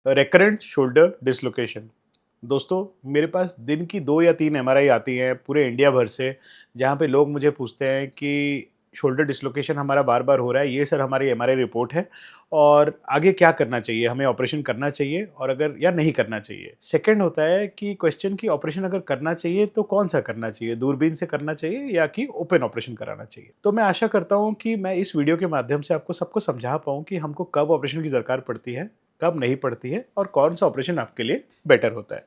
Recurrent shoulder dislocation. दोस्तों, मेरे पास दिन की 2 या 3 एमआरआई आती हैं पूरे इंडिया भर से, जहाँ पे लोग मुझे पूछते हैं कि शोल्डर डिसलोकेशन हमारा बार-बार हो रहा है, ये सर हमारी एमआरआई रिपोर्ट है और आगे क्या करना चाहिए? हमें ऑपरेशन करना चाहिए और अगर या नहीं करना चाहिए? सेकंड होता है कि क्वेश्चन कि ऑपरेशन अगर करना चाहिए तो कौन-सा करना चाहिए? दूरबीन से करना चाहिए या कि ओपन ऑपरेशन कराना चाहिए? तो मैं आशा करता हूँ कि मैं इस वीडियो के माध्यम से आपको सबको समझा पाऊँ कि हमको कब ऑपरेशन की दरकार पड़ती है, कब नहीं पड़ती है और कौन-सा ऑपरेशन आपके लिए बेटर होता है।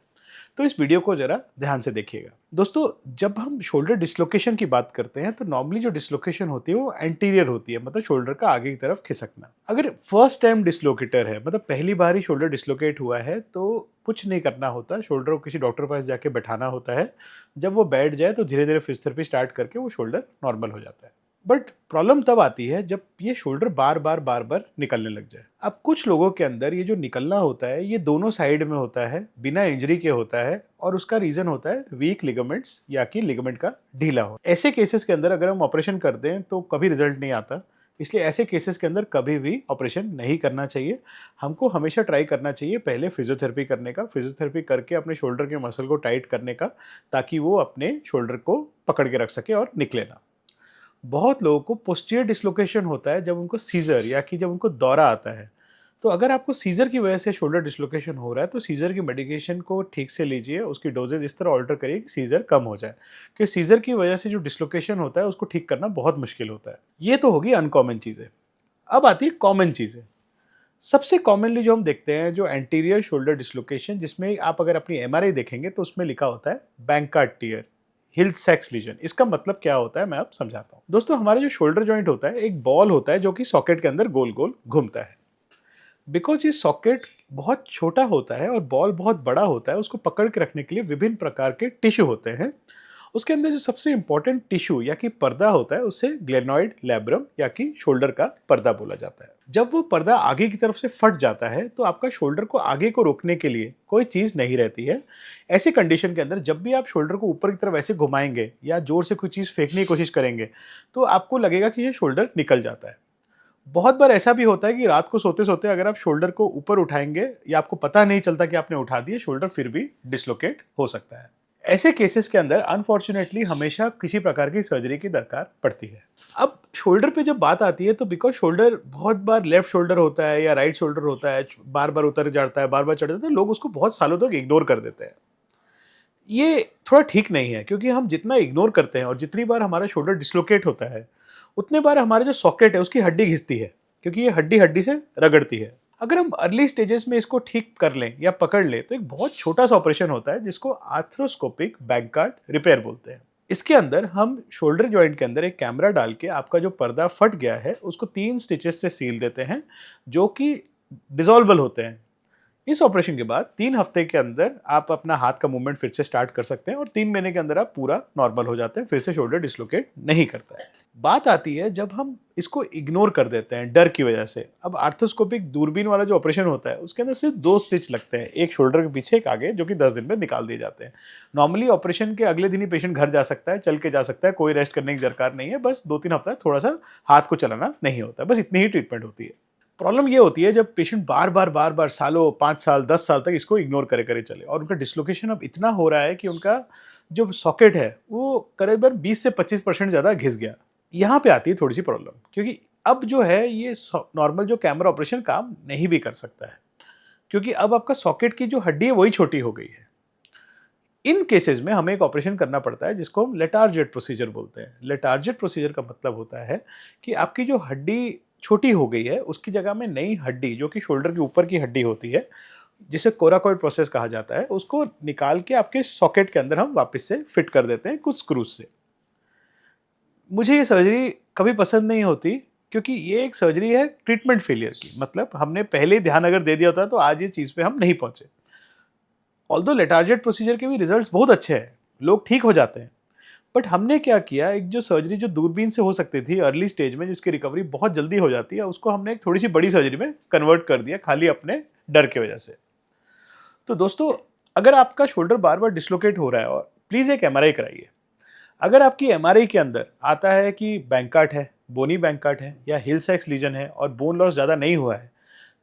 तो इस वीडियो को ज़रा ध्यान से देखिएगा। दोस्तों, जब हम शोल्डर डिसलोकेशन की बात करते हैं तो नॉर्मली जो डिसलोकेशन होती है वो एंटीरियर होती है, मतलब शोल्डर का आगे की तरफ खिसकना। अगर फर्स्ट टाइम डिसलोकेटर है, मतलब पहली बार ही शोल्डर डिसलोकेट हुआ है, तो कुछ नहीं करना होता, शोल्डर को किसी डॉक्टर के पास जाके बैठाना होता है। जब वो बैठ जाए तो धीरे-धीरे फिजियोथेरेपी स्टार्ट करके वो शोल्डर नॉर्मल हो जाता है। बट प्रॉब्लम तब आती है जब ये शोल्डर बार-बार निकलने लग जाए। अब कुछ लोगों के अंदर ये जो निकलना होता है, ये दोनों साइड में होता है, बिना इंजरी के होता है और उसका रीज़न होता है वीक लिगामेंट्स या कि लिगामेंट का ढीला हो। ऐसे केसेस के अंदर अगर हम ऑपरेशन कर दें तो कभी रिजल्ट नहीं आता। इसलिए ऐसे केसेस के अंदर कभी भी ऑपरेशन नहीं करना चाहिए। हमको हमेशा ट्राई करना चाहिए पहले फिजियोथेरेपी करने का, फिजियोथेरेपी करके अपने शोल्डर के मसल को टाइट करने का, ताकि वो अपने शोल्डर को पकड़ के रख सके और निकले ना। बहुत लोगों को पोस्टीरियर डिसलोकेशन होता है जब उनको सीज़र या कि जब उनको दौरा आता है। तो अगर आपको सीज़र की वजह से शोल्डर डिसलोकेशन हो रहा है तो सीज़र की मेडिकेशन को ठीक से लीजिए, उसकी डोज़ेज़ इस तरह ऑल्टर करिए कि सीज़र कम हो जाए। कि सीज़र की वजह से जो डिसलोकेशन होता है उसको ठीक करना बहुत मुश्किल होता है। ये तो होगी अनकॉमन चीज़ें। अब आती है कॉमन चीज़ें। सबसे कॉमनली जो हम देखते हैं जो एंटीरियर शोल्डर डिसलोकेशन, जिसमें आप अगर अपनी एमआरआई देखेंगे तो उसमें लिखा होता है बैंकार्ड टियर, हिल सैक्स लीजन। इसका मतलब क्या होता है मैं अब समझाता हूँ। दोस्तों, हमारा जो शोल्डर जॉइंट होता है एक बॉल होता है जो कि सॉकेट के अंदर गोल गोल घूमता है। बिकॉज ये सॉकेट बहुत छोटा होता है और बॉल बहुत बड़ा होता है, उसको पकड़ के रखने के लिए विभिन्न प्रकार के टिश्यू होते हैं। उसके अंदर जो सबसे इंपॉर्टेंट टिश्यू या कि पर्दा होता है उसे ग्लेनॉइड लैब्रम या कि शोल्डर का पर्दा बोला जाता है। जब वो पर्दा आगे की तरफ से फट जाता है तो आपका शोल्डर को आगे को रोकने के लिए कोई चीज नहीं रहती है। ऐसी कंडीशन के अंदर जब भी आप शोल्डर को ऊपर की तरफ ऐसे घुमाएंगे या जोर से कोई चीज फेंकने की कोशिश करेंगे तो आपको लगेगा कि ये शोल्डर निकल जाता है। बहुत बार ऐसा भी होता है कि रात को सोते-सोते अगर आप शोल्डर को ऊपर उठाएँगे या आपको पता नहीं चलता कि आपने उठा दिए, शोल्डर फिर भी डिस्लोकेट हो सकता है। ऐसे केसेस के अंदर अनफॉर्च्यूनेटली हमेशा किसी प्रकार की सर्जरी की दरकार पड़ती है। अब शोल्डर पे जब बात आती है तो बिकॉज़ शोल्डर बहुत बार लेफ्ट शोल्डर होता है या राइट शोल्डर होता है, बार-बार उतर जाता है, बार-बार चढ़ जाता है, लोग उसको बहुत सालों तक इग्नोर कर देते हैं। ये थोड़ा ठीक नहीं है, क्योंकि हम जितना इग्नोर करते हैं और जितनी बार हमारा शोल्डर डिस्लोकेट होता है, उतने बार हमारा जो सॉकेट है उसकी हड्डी घिसती है, क्योंकि ये हड्डी-हड्डी से रगड़ती है। अगर हम अर्ली स्टेजेस में इसको ठीक कर लें या पकड़ लें तो एक बहुत छोटा-सा ऑपरेशन होता है जिसको आर्थ्रोस्कोपिक बैंकार्ड रिपेयर बोलते हैं। इसके अंदर हम शोल्डर जॉइंट के अंदर एक कैमरा डाल के आपका जो पर्दा फट गया है उसको 3 स्टिचेस से सील देते हैं, जो कि डिसॉल्वेबल होते हैं। इस ऑपरेशन के बाद 3 हफ्ते के अंदर आप अपना हाथ का मूवमेंट फिर से स्टार्ट कर सकते हैं और 3 महीने के अंदर आप पूरा नॉर्मल हो जाते हैं, फिर से शोल्डर डिस्लोकेट नहीं करता है। बात आती है जब हम इसको इग्नोर कर देते हैं डर की वजह से। अब आर्थ्रोस्कोपिक दूरबीन वाला जो ऑपरेशन होता है उसके अंदर सिर्फ 2 स्टिच लगते हैं, एक शोल्डर के पीछे एक आगे, जो कि 10 दिन में निकाल दिए जाते हैं। नॉर्मली ऑपरेशन के अगले दिन ही पेशेंट घर जा सकता है, चल के जा सकता है, कोई रेस्ट करने की दरकार नहीं है, बस 2-3 हफ्ता थोड़ा-सा हाथ को चलाना नहीं होता है, बस इतनी ही ट्रीटमेंट होती है। प्रॉब्लम ये होती है जब पेशेंट बार-बार सालों 5 साल 10 साल तक इसको इग्नोर करे चले और उनका डिस्लोकेशन अब इतना हो रहा है कि उनका जो सॉकेट है वो करीबन 20 से 25% ज़्यादा घिस गया। यहाँ पे आती है थोड़ी-सी प्रॉब्लम, क्योंकि अब जो है ये नॉर्मल जो कैमरा ऑपरेशन काम नहीं भी कर सकता है, क्योंकि अब आपका सॉकेट की जो हड्डी है वही छोटी हो गई है। इन केसेस में हमें एक ऑपरेशन करना पड़ता है जिसको हम लेटार्जेट प्रोसीजर बोलते हैं। लेटार्जेट प्रोसीजर का मतलब होता है कि आपकी जो हड्डी छोटी हो गई है उसकी जगह में नई हड्डी, जो कि शोल्डर के ऊपर की हड्डी होती है, जिसे कोराकॉइड प्रोसेस कहा जाता है, उसको निकाल के आपके सॉकेट के अंदर हम वापस से फिट कर देते हैं कुछ स्क्रूज से। मुझे ये सर्जरी कभी पसंद नहीं होती, क्योंकि ये एक सर्जरी है ट्रीटमेंट फेलियर की। मतलब हमने पहले ही ध्यान अगर दे दिया होता तो आज ये चीज़ पे हम नहीं पहुंचे। ऑल्दो लेटार्जेट प्रोसीजर के भी रिजल्ट्स बहुत अच्छे हैं, लोग ठीक हो जाते हैं। बट हमने क्या किया, एक जो सर्जरी जो दूरबीन से हो सकती थी अर्ली स्टेज में, जिसकी रिकवरी बहुत जल्दी हो जाती है, उसको हमने एक थोड़ी सी बड़ी सर्जरी में कन्वर्ट कर दिया, खाली अपने डर की वजह से। तो दोस्तों, अगर आपका शोल्डर बार बार डिसलोकेट हो रहा है और प्लीज़ एक एमआरआई कराइए। अगर आपकी एमआरआई के अंदर आता है कि बैंकाट है, बोनी बैंकाट है या हिल सैक्स लीजन है और बोन लॉस ज़्यादा नहीं हुआ है,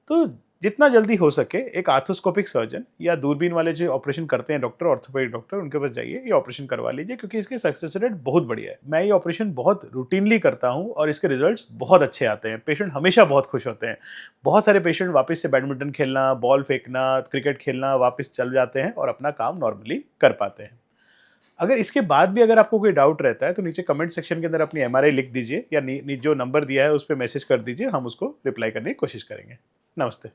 तो जितना जल्दी हो सके एक आर्थोस्कोपिक सर्जन या दूरबीन वाले जो ऑपरेशन करते हैं डॉक्टर, ऑर्थोपेडिक डॉक्टर, उनके पास जाइए, ये ऑपरेशन करवा लीजिए क्योंकि इसकी सक्सेस रेट बहुत बढ़िया है। मैं ये ऑपरेशन बहुत रूटीनली करता हूँ और इसके रिजल्ट्स बहुत अच्छे आते हैं। पेशेंट हमेशा बहुत खुश होते हैं। बहुत सारे पेशेंट वापस से बैडमिंटन खेलना, बॉल फेंकना, क्रिकेट खेलना वापस चल जाते हैं और अपना काम नॉर्मली कर पाते हैं। अगर इसके बाद भी अगर आपको कोई डाउट रहता है तो नीचे कमेंट सेक्शन के अंदर अपनी एमआरआई लिख दीजिए या जो नंबर दिया है उस पे मैसेज कर दीजिए, हम उसको रिप्लाई करने की कोशिश करेंगे। नमस्ते।